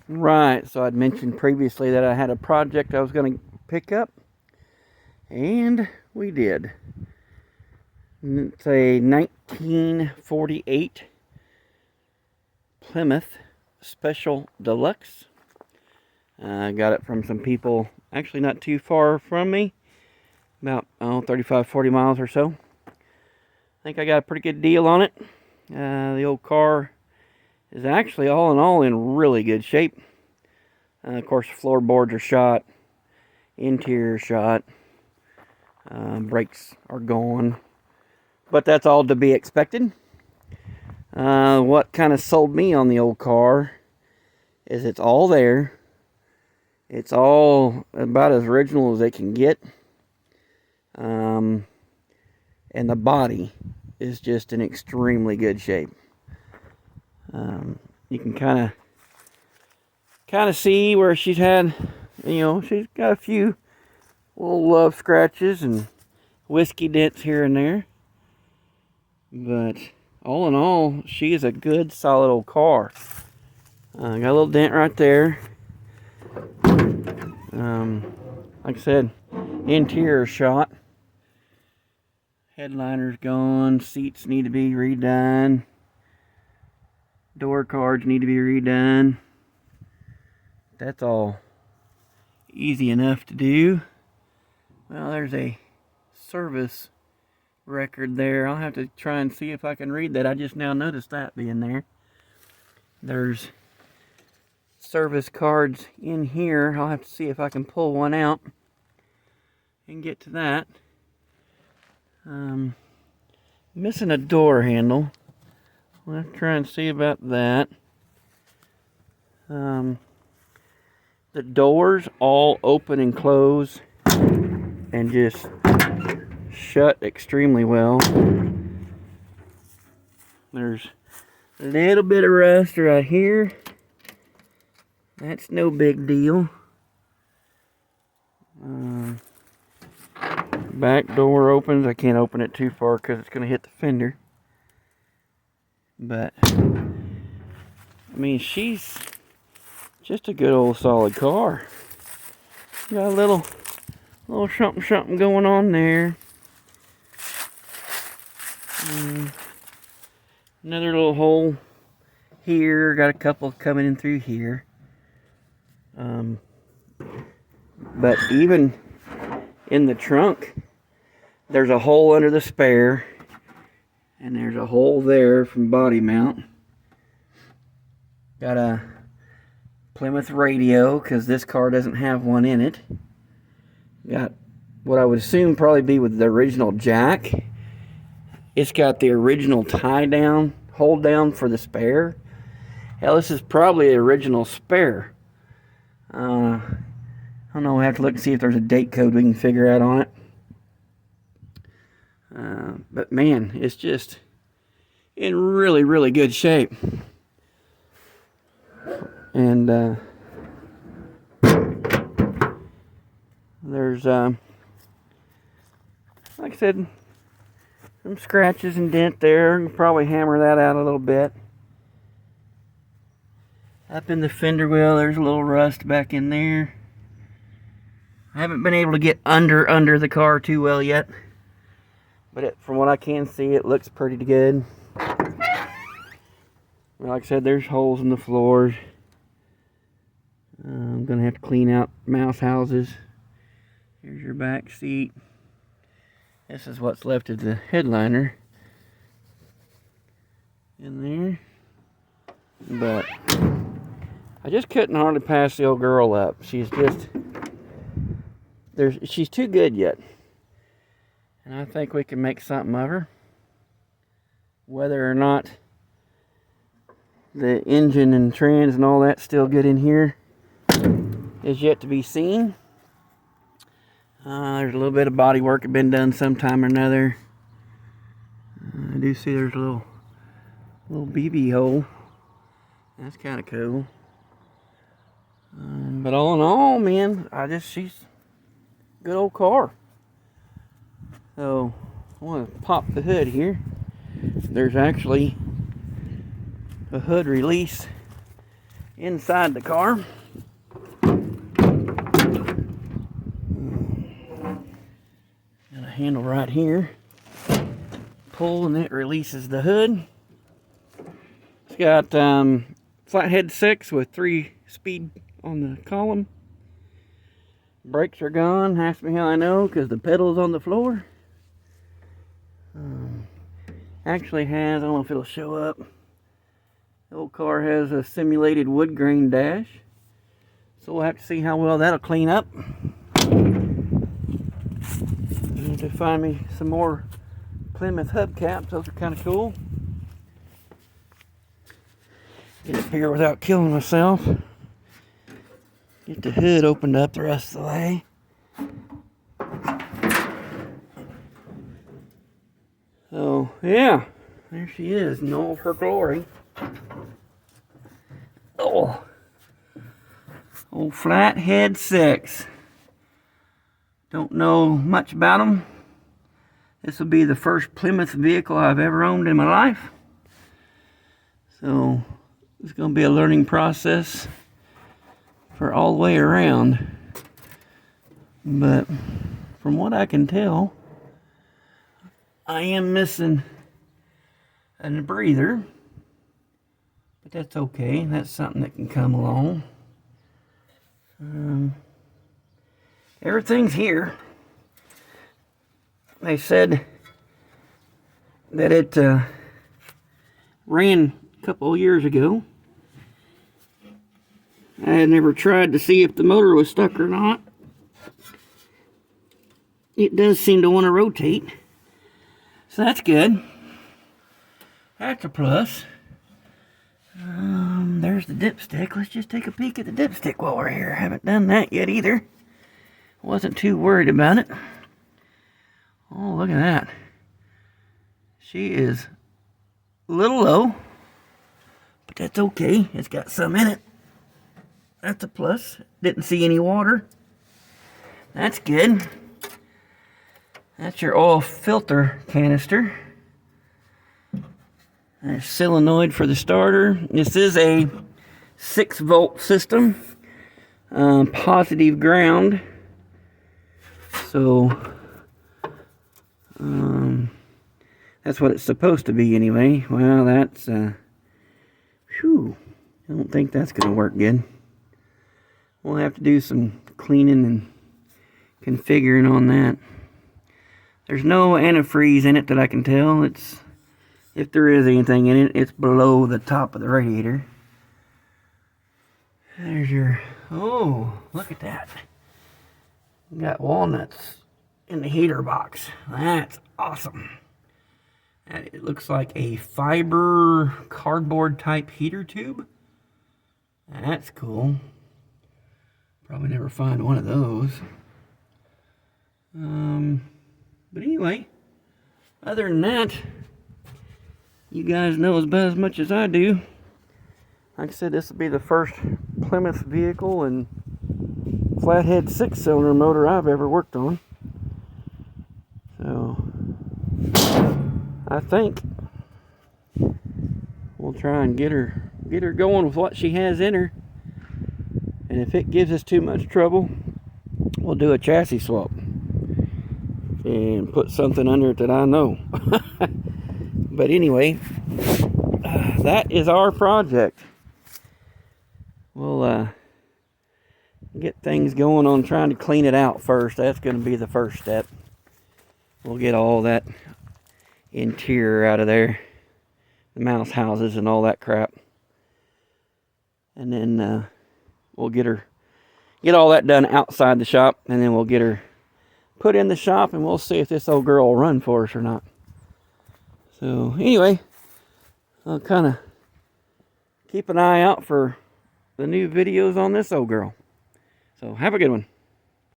Right, so I'd mentioned previously that I had a project I was going to pick up, and we did. It's a 1948 Plymouth Special Deluxe. I got it from some people actually not too far from me, about 35, 40 miles or so. I think I got a pretty good deal on it. The old car is actually all in all in really good shape. Of course, floorboards are shot, interior shot, brakes are gone, but that's all to be expected. What kind of sold me on the old car is it's all there. It's all about as original as they can get. And the body is just in extremely good shape. You can kind of see where she's had, she's got a few little love scratches and whiskey dents here and there. But all in all, she is a good, solid old car. Got a little dent right there. Like I said, interior shot. Headliner's gone. Seats need to be redone. Door cards need to be redone. That's all easy enough to do. Well, there's a service record there. I'll have to try and see if I can read that. I just now noticed that being there. There's service cards in here. I'll have to see if I can pull one out and get to that. Missing a door handle. I'll have to try and see about that. The doors all open and close and just shut extremely well. There's a little bit of rust right here. That's no big deal. Back door opens. I can't open it too far because it's going to hit the fender. But, I mean, she's just a good old solid car. Got a little something going on there. Another little hole here. Got a couple coming in through here. But even in the trunk, there's a hole under the spare, and there's a hole there from body mount. Got a Plymouth radio, because this car doesn't have one in it. Got what I would assume probably be with the original jack. It's got the original tie down, hold down for the spare. Hell, this is probably the original spare. I don't know, we'll have to look and see if there's a date code we can figure out on it. But man, it's just in really, really good shape. And there's, like I said, some scratches and dent there. You can probably hammer that out a little bit. Up in the fender well, there's a little rust back in there. I haven't been able to get under the car too well yet. But from what I can see, it looks pretty good. Like I said, there's holes in the floors. I'm going to have to clean out mouse houses. Here's your back seat. This is what's left of the headliner in there. But I just couldn't hardly pass the old girl up. She's just, she's too good yet. And I think we can make something of her. Whether or not the engine and trans and all that's still good in here is yet to be seen. There's a little bit of body work that been done sometime or another. I do see there's a little BB hole. That's kind of cool. But all in all, man, she's a good old car. So, I want to pop the hood here. There's actually a hood release inside the car. Got a handle right here. Pull and it releases the hood. It's got flathead 6 with 3-speed on the column. Brakes are gone. Ask me how I know, because the pedal's on the floor. Actually has, I don't know if it'll show up. The old car has a simulated wood grain dash. So we'll have to see how well that'll clean up. Need to find me some more Plymouth hubcaps. Those are kind of cool. Get up here without killing myself. Get the hood opened up the rest of the way. So, yeah. There she is in all of her glory. Oh. Old Flathead 6. Don't know much about them. This will be the first Plymouth vehicle I've ever owned in my life. So, it's going to be a learning process for all the way around. But from what I can tell, I am missing a breather. But that's okay. That's something that can come along. Everything's here. They said that it ran a couple of years ago. I had never tried to see if the motor was stuck or not. It does seem to want to rotate. So that's good. That's a plus. There's the dipstick. Let's just take a peek at the dipstick while we're here. Haven't done that yet either. Wasn't too worried about it. Oh, look at that. She is a little low, but that's okay. It's got some in it. That's a plus. Didn't see any water. That's good. That's your oil filter canister. There's solenoid for the starter. This is a 6-volt system. Positive ground. So, that's what it's supposed to be anyway. Well, that's, whew. I don't think that's going to work good. We'll have to do some cleaning and configuring on that. There's no antifreeze in it that I can tell. It's, if there is anything in it, it's below the top of the radiator. There's your, oh, look at that. Got walnuts in the heater box. That's awesome. And it looks like a fiber cardboard type heater tube. That's cool. Probably never find one of those. But anyway, other than that, you guys know about as much as I do. Like I said, this will be the first Plymouth vehicle and flathead 6-cylinder motor I've ever worked on. So, I think we'll try and get her going with what she has in her. And if it gives us too much trouble, we'll do a chassis swap and put something under it that I know. But anyway, that is our project. We'll get things going on trying to clean it out first. That's going to be the first step. We'll get all that interior out of there, the mouse houses and all that crap, and then we'll get all that done outside the shop, and then we'll get her put in the shop, and we'll see if this old girl will run for us or not. So anyway, I'll kind of keep an eye out for the new videos on this old girl. So have a good one.